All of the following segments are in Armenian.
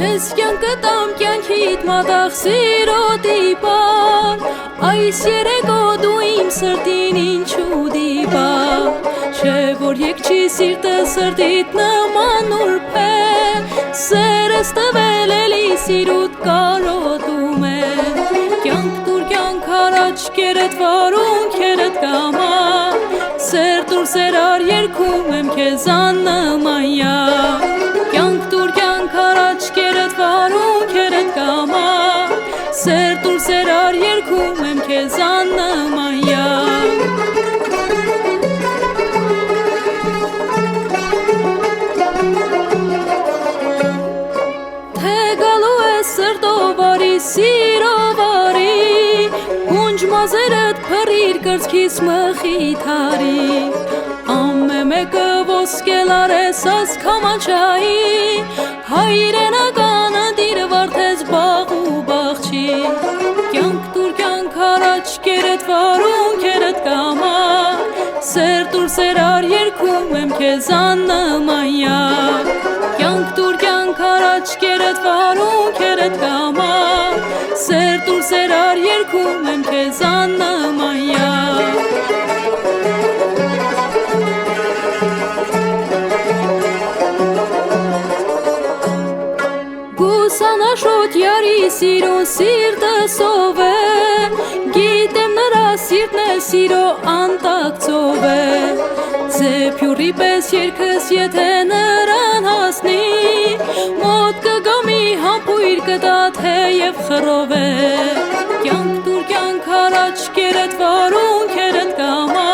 Քեզ կյանքը տամ կյանքիդ մատաղ սիրո դիպար Այս երեկո դու իմ սրտին ինչու դիպար Չէ որ եկ չի սիրտը սրտիդ նման ուրբեր Սերս տվել էլի սիրուտ կարոտում է Կյանք դուր կյանք առաջ կերդ վարունքերդ կամա Սեր դուր սերար երգում եմ քեզ աննմանյա Կյանք դուր կյանք առաջ կերդ վարունքերդ կամա Սեր դուր սերար երգում եմ քեզ աննմանյա Թե գալու է սրտով արի սիրով արի Հունջ մազերդ փռիր կրծքիս մխիթարի Ամե մեկը ոսկելար ես աս կամանչայի Հայրենականը դիր վարդեց բաղ ու բաղչի Կյանք դուր կյանք առաջ կերդ վարունքերդ կամա Սեր դուր սերար երգում եմ քեզ աննմանյա Կյանք դուր կյանք առաջ կերդ վարունքերդ կամա Սեր դուր սերար երգում եմ քեզ աննմանյա Գուսանաշոտ յարի սիրուն սիրտը սով է Գիտեմ նրա սիրտն է սիրո անտակ ծով է Ձեփյուրի պես երկս եթե նրան հասնի Մոտ կգամի համբույր կտա թեև խռով է Կյանք դուր կյանք առաջ կերդ վարունքերդ կամա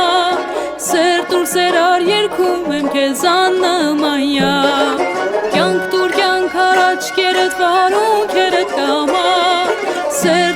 Սեր դուր սերար երգում եմ քեզ աննմանյա Կյանք դուր կյանք առաջ կերդ վարունքերդ կամա Սեր